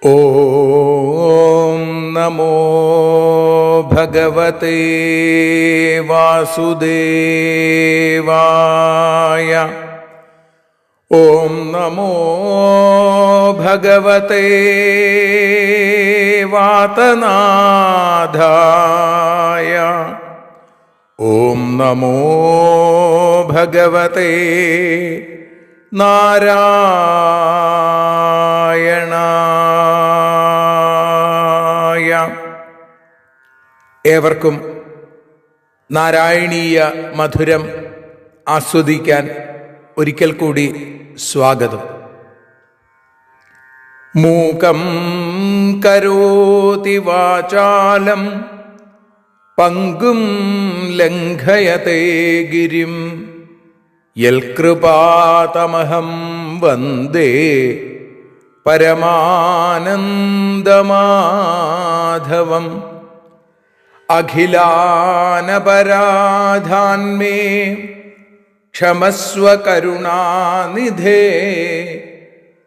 ഓം നമോ ഭഗവതേ വാസുദേവായ. ഓം നമോ ഭഗവതേ വാതനാഥായ. ഓം നമോ ഭഗവതേ നാരായണായ. ഏവർക്കും നാരായണീയ മധുരം ആസ്വദിക്കാൻ ഒരിക്കൽ കൂടി സ്വാഗതം. മൂകം കരോതി വാചാലം പങ്കും ലംഘയതേ ഗിരിം യൽകൃപാതമഹം വന്ദേ പരമാനന്ദമാധവം. അഖിലാനപരാധാന്മേ ക്ഷമസ്വ കരുണാനിധേ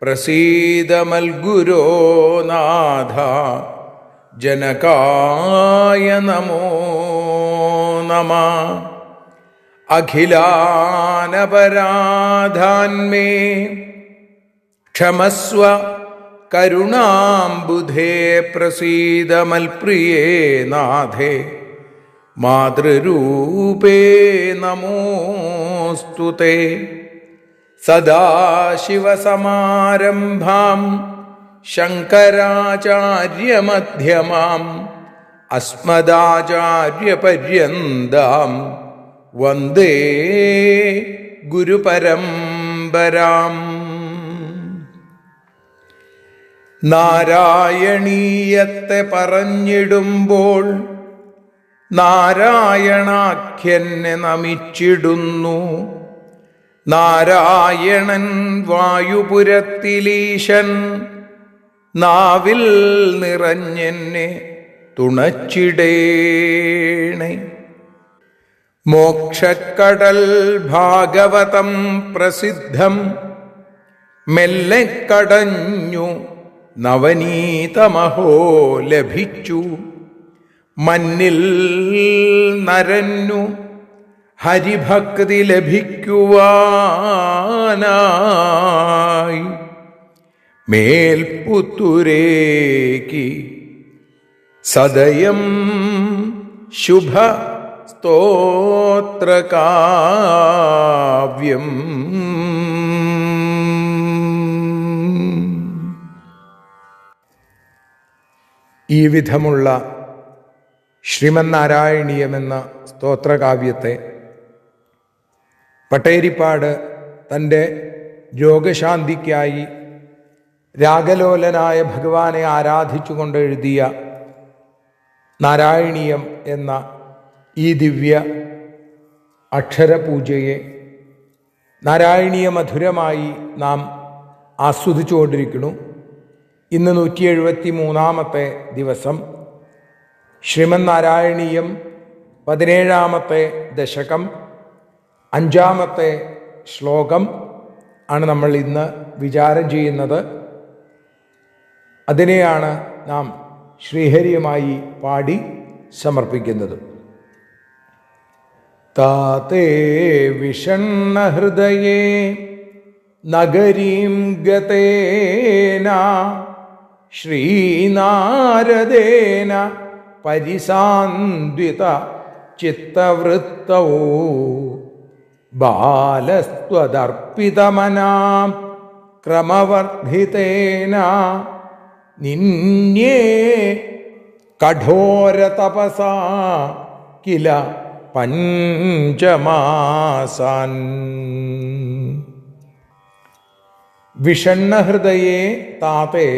പ്രസീദ മൽഗുരോ നാഥ ജനകായ നമോ നമഃ. അഖിലാനപരാധാന്മേ ക്ഷമസ്വ കരുണാംബുധേ പ്രസീദ മൽപ്രിയേ നാഥേ മാതൃരൂപേ നമോസ്തുതേ. സദാശിവസമാരംഭാം ശങ്കരാചാര്യമധ്യമാം അസ്മദാചാര്യപര്യന്താം വന്ദേ ഗുരുപരമ്പരാം. നാരായണീയത്തെ പറഞ്ഞിടുമ്പോൾ നാരായണാഖ്യനെ നമിച്ചിടുന്നു. നാരായണൻ വായുപുരത്തിലീശൻ നാവിൽ നിറഞ്ഞെന്നെ തുണച്ചിടേണേ. മോക്ഷക്കടൽ ഭാഗവതം പ്രസിദ്ധം മെല്ലെ കടഞ്ഞു നവനീതമഹോ ലഭിച്ചു. മന്നിൽ നരന്നു ഹരിഭക്തി ലഭിക്കുവാനായി മേൽപുത്തുരേക്ക് സദയം ശുഭ സ്തോത്രകാവ്യം. ഈ വിധമുള്ള ശ്രീമന്നാരായണീയമെന്ന സ്തോത്രകാവ്യത്തെ പട്ടേരിപ്പാട് തൻ്റെ രോഗശാന്തിക്കായി രാഗലോലനായ ഭഗവാനെ ആരാധിച്ചുകൊണ്ട് എഴുതിയ നാരായണീയം എന്ന ഈ ദിവ്യ അക്ഷരപൂജയെ നാരായണീയ മധുരമായി നാം ആസ്വദിച്ചുകൊണ്ടിരിക്കുന്നു. ഇന്ന് 173 ദിവസം. ശ്രീമന്നാരായണീയം 17 ദശകം 5 ശ്ലോകം ആണ് നമ്മൾ ഇന്ന് വിചാരം ചെയ്യുന്നത്. അതിനെയാണ് നാം ശ്രീഹരിയുമായി പാടി സമർപ്പിക്കുന്നത്. താതേ വിഷണ്ണഹൃദയേ നഗരീം ഗതേന ശ്രീനാരദേന പരിസാന്വിത ചിത്തവൃത്തൗ ബാലസ്ത്വദർപ്പിതമനാം ക്രമവർദ്ധിതേന നിന്യേ കഠോരതപസാ കില പഞ്ചമാസാൻ. വിഷണ്ണഹൃദയേ താതേ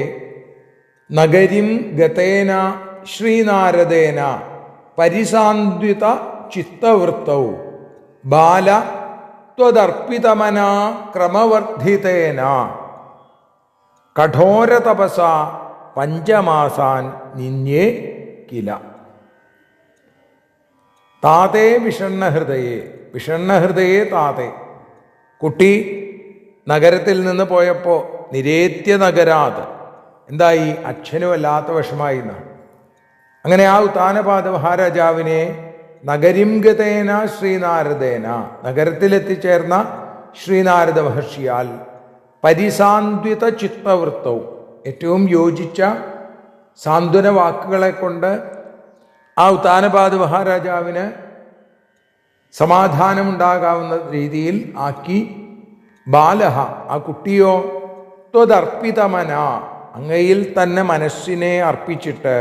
നഗരിം ഗതേന ശ്രീനാരദേന പരിസാന്വിത ചിത്തവൃത്തൗ ബാല ത്വദർപ്പിതമനാ ക്രമവർദ്ധിതേന കഠോരതപസ പഞ്ചമാസാൻ നിന്യേ കില. താതേ വിഷണ്ണഹൃദയേ, വിഷണ്ണഹൃദയേ താതേ. കുട്ടി നഗരത്തിൽ നിന്ന് പോയപ്പോൾ നിരേത്യ നഗരാത് എന്തായി? അച്ഛനും അല്ലാത്ത വിഷമായി എന്നാണ്. അങ്ങനെ ആ ഉത്താനപാദ മഹാരാജാവിനെ നഗരിം ഗതേന ശ്രീനാരദേന, നഗരത്തിലെത്തിച്ചേർന്ന ശ്രീനാരദ മഹർഷിയാൽ പരിസാന്ത്വിത ചിത്തവൃത്തവും, ഏറ്റവും യോജിച്ച സാന്ത്വന വാക്കുകളെ കൊണ്ട് ആ ഉത്താനപാദ മഹാരാജാവിന് സമാധാനമുണ്ടാകാവുന്ന രീതിയിൽ ആക്കി. ബാലഹ, ആ കുട്ടിയോ ത്വദർപ്പിതമന, അങ്ങയിൽ തന്നെ മനസ്സിനെ അർപ്പിച്ചിട്ട്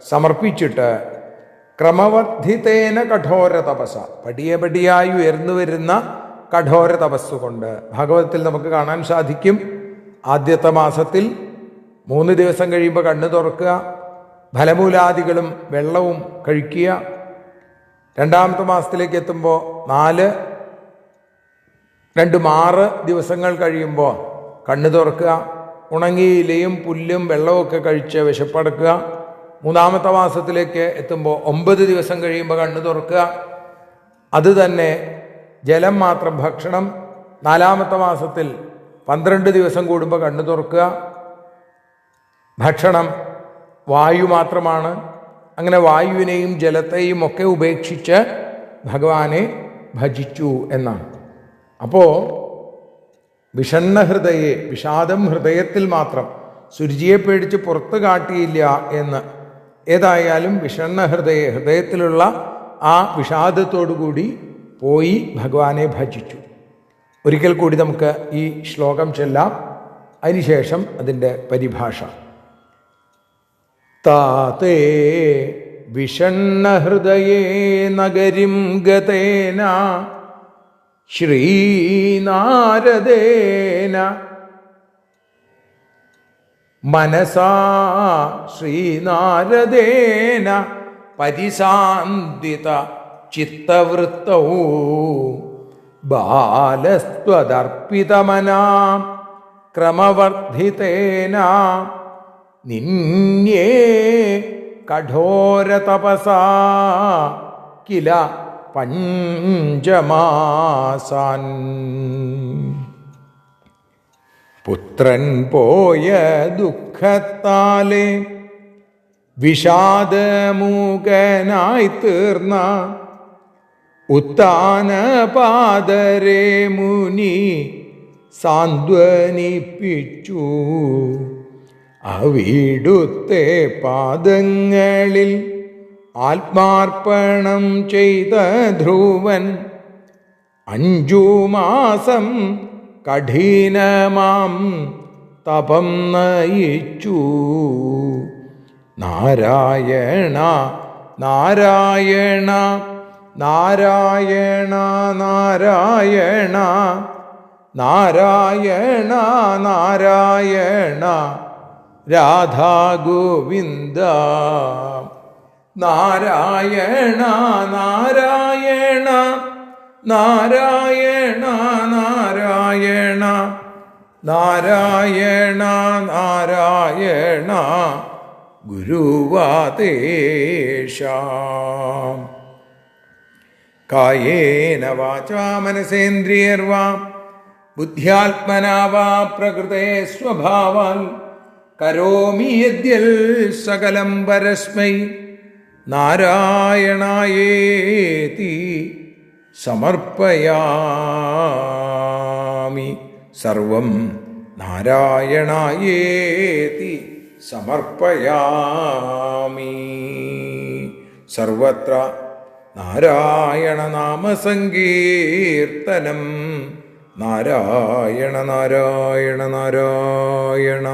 സമർപ്പിച്ചിട്ട് ക്രമവർദ്ധിതേന കഠോര തപസ, പടിയെ പടിയായി ഉയർന്നു വരുന്ന കഠോര തപസ്സുകൊണ്ട്. ഭാഗവതത്തിൽ നമുക്ക് കാണാൻ സാധിക്കും, ആദ്യത്തെ മാസത്തിൽ 3 ദിവസം കഴിയുമ്പോൾ കണ്ണു തുറക്കുക, ഫലമൂലാദികളും വെള്ളവും കഴിക്കുക. 2ാമത്തെ മാസത്തിലേക്ക് എത്തുമ്പോൾ 6 ദിവസങ്ങൾ കഴിയുമ്പോൾ കണ്ണു തുറക്കുക, ഉണങ്ങിയ ഇലയും പുല്ലും വെള്ളമൊക്കെ കഴിച്ച് വിശപ്പടക്കുക. 3ാമത്തെ മാസത്തിലേക്ക് എത്തുമ്പോൾ 9 ദിവസം കഴിയുമ്പോൾ കണ്ണു തുറക്കുക, അത് തന്നെ ജലം മാത്രം ഭക്ഷണം. 4ാമത്തെ മാസത്തിൽ 12 ദിവസം കൂടുമ്പോൾ കണ്ണു തുറക്കുക, ഭക്ഷണം വായു മാത്രമാണ്. അങ്ങനെ വായുവിനെയും ജലത്തെയും ഒക്കെ ഉപേക്ഷിച്ച് ഭഗവാനെ ഭജിച്ചു എന്നാണ്. അപ്പോൾ വിഷണ്ണഹൃദയെ, വിഷാദം ഹൃദയത്തിൽ മാത്രം, സുരുചിയെ പേടിച്ച് പുറത്ത് കാട്ടിയില്ല എന്ന്. ഏതായാലും വിഷണ്ണഹൃദയെ, ഹൃദയത്തിലുള്ള ആ വിഷാദത്തോടുകൂടി പോയി ഭഗവാനെ ഭജിച്ചു. ഒരിക്കൽ കൂടി നമുക്ക് ഈ ശ്ലോകം ചൊല്ലാം, അതിനുശേഷം അതിൻ്റെ പരിഭാഷ. താതേ വിഷണ്ണഹൃദയേ നഗരിം ഗതേന ശ്രീനാരദേന മനസാ ശ്രീനാരദേന പരിസാന്തിത ചിത്തവൃത്തൗ ബാലസ്ത്വദർപ്പിതമനാം ക്രമവർദ്ധിതേന നിന്യേ കഠോരതപസാ കില പഞ്ചമാസാൻ. പുത്രൻ പോയ ദുഃഖത്താലെ വിഷാദമൂകനായി തീർന്ന ഉത്താനപാദരെ മുനി സാന്ത്വനിപ്പിച്ചു. അവിടുത്തെ പാദങ്ങളിൽ ആത്മാർപ്പണം ചെയ്ത ധ്രുവൻ 5 മാസം കഠിനമാം തപം നയിച്ചു. നാരായണ നാരായണ നാരായണ നാരായണ നാരായണ നാരായണ രാധാ ഗോവിന്ദ. നാരായണ നാരായണ നാരായണ നാരായണ നാരായണ നാരായണ ഗുരുവാദേശാം. കായേന വാചാ മനസേന്ദ്രിയർവാ ബുദ്ധ്യാത്മനാ വാ പ്രകൃതേ സ്വഭാവാൽ കരോമി യദ്യൽ സകലം പരസ്മൈ നാരായണായേതി സമർപ്പയാമി. സർവം നാരായണായേതി സമർപ്പയാമി. സർവത്ര നാരായണ നാമസങ്കീർത്തനം. നാരായണ നാരായണ നാരായണ.